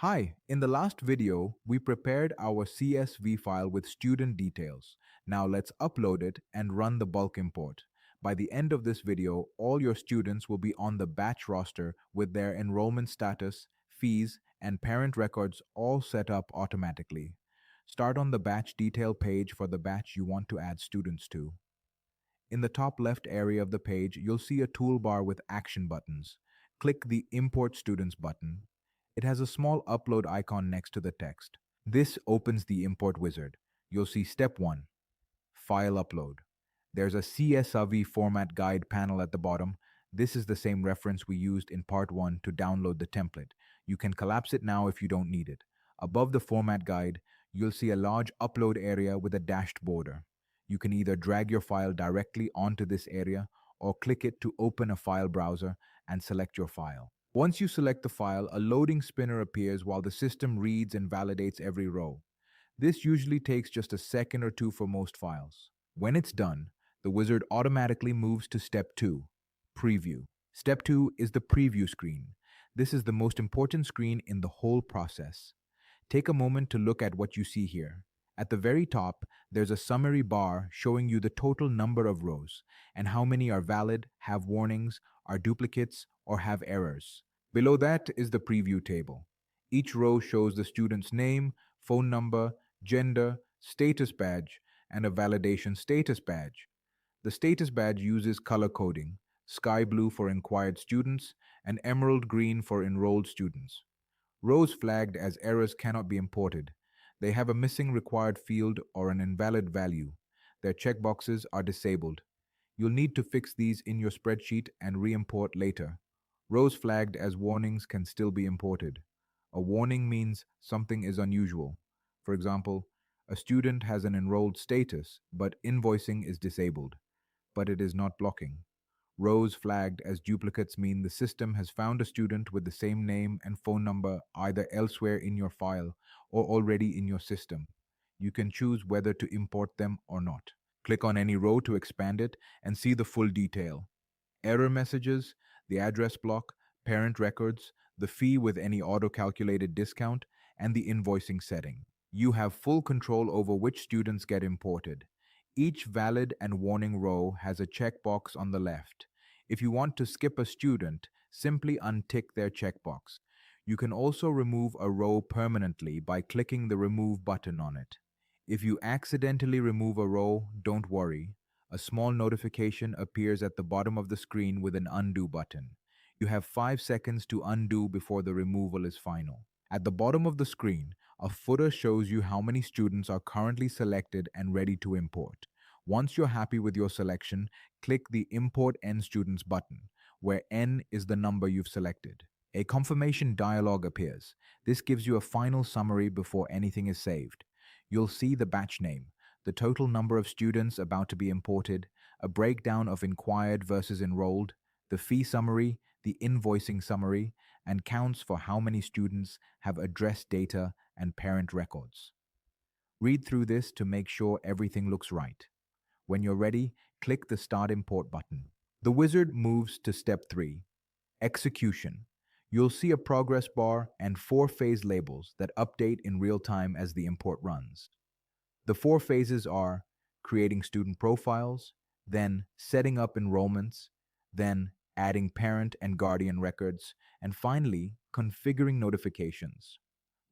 Hi, in the last video, we prepared our CSV file with student details. Now let's upload it and run the bulk import. By the end of this video, all your students will be on the batch roster with their enrollment status, fees, and parent records all set up automatically. Start on the batch detail page for the batch you want to add students to. In the top left area of the page, you'll see a toolbar with action buttons. Click the Import Students button. It has a small upload icon next to the text. This opens the import wizard. You'll see Step 1, File Upload. There's a CSV format guide panel at the bottom. This is the same reference we used in part 1 to download the template. You can collapse it now if you don't need it. Above the format guide, you'll see a large upload area with a dashed border. You can either drag your file directly onto this area or click it to open a file browser and select your file. Once you select the file, a loading spinner appears while the system reads and validates every row. This usually takes just a second or two for most files. When it's done, the wizard automatically moves to Step 2, Preview. Step 2 is the preview screen. This is the most important screen in the whole process. Take a moment to look at what you see here. At the very top, there's a summary bar showing you the total number of rows and how many are valid, have warnings, are duplicates, or have errors. Below that is the preview table. Each row shows the student's name, phone number, gender, status badge, and a validation status badge. The status badge uses color coding, sky blue for inquired students and emerald green for enrolled students. Rows flagged as errors cannot be imported. They have a missing required field or an invalid value. Their checkboxes are disabled. You'll need to fix these in your spreadsheet and re-import later. Rows flagged as warnings can still be imported. A warning means something is unusual. For example, a student has an enrolled status, but invoicing is disabled, but it is not blocking. Rows flagged as duplicates mean the system has found a student with the same name and phone number either elsewhere in your file or already in your system. You can choose whether to import them or not. Click on any row to expand it and see the full detail. Error messages, the address block, parent records, the fee with any auto-calculated discount, and the invoicing setting. You have full control over which students get imported. Each valid and warning row has a checkbox on the left. If you want to skip a student, simply untick their checkbox. You can also remove a row permanently by clicking the Remove button on it. If you accidentally remove a row, don't worry. A small notification appears at the bottom of the screen with an Undo button. You have 5 seconds to undo before the removal is final. At the bottom of the screen, a footer shows you how many students are currently selected and ready to import. Once you're happy with your selection, click the Import N Students button, where N is the number you've selected. A confirmation dialog appears. This gives you a final summary before anything is saved. You'll see the batch name, the total number of students about to be imported, a breakdown of inquired versus enrolled, the fee summary, the invoicing summary, and counts for how many students have address data and parent records. Read through this to make sure everything looks right. When you're ready, click the Start Import button. The wizard moves to Step 3, Execution. You'll see a progress bar and 4 phase labels that update in real time as the import runs. The 4 phases are creating student profiles, then setting up enrollments, then adding parent and guardian records, and finally, configuring notifications.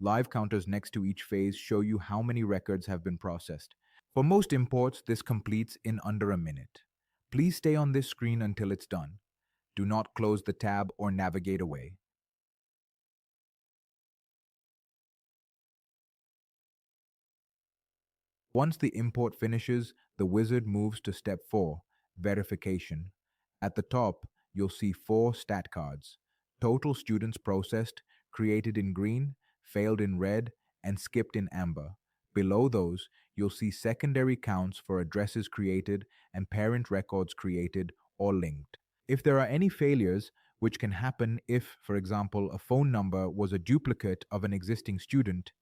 Live counters next to each phase show you how many records have been processed. For most imports, this completes in under a minute. Please stay on this screen until it's done. Do not close the tab or navigate away. Once the import finishes, the wizard moves to Step 4, Verification. At the top, you'll see 4 stat cards: total students processed, created in green, failed in red, and skipped in amber. Below those, you'll see secondary counts for addresses created and parent records created or linked. If there are any failures, which can happen if, for example, a phone number was a duplicate of an existing student,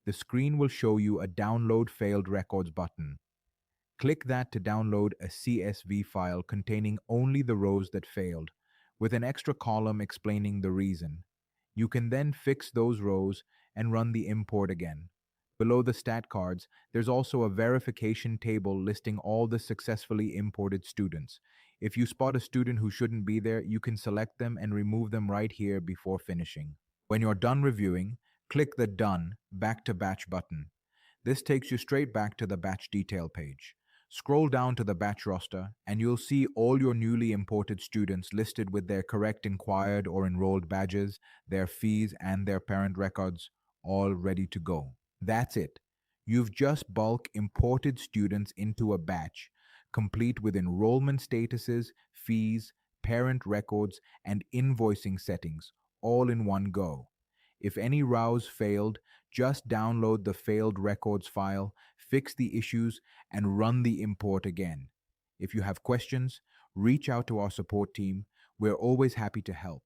the screen will show you a Download Failed Records button. Click that to download a CSV file containing only the rows that failed, with an extra column explaining the reason. You can then fix those rows and run the import again. Below the stat cards, there's also a verification table listing all the successfully imported students. If you spot a student who shouldn't be there, you can select them and remove them right here before finishing. When you're done reviewing, click the Done Back to Batch button. This takes you straight back to the batch detail page. Scroll down to the batch roster, and you'll see all your newly imported students listed with their correct inquired or enrolled badges, their fees, and their parent records, all ready to go. That's it. You've just bulk imported students into a batch, complete with enrollment statuses, fees, parent records, and invoicing settings, all in one go. If any rows failed, just download the failed records file, fix the issues, and run the import again. If you have questions, reach out to our support team. We're always happy to help.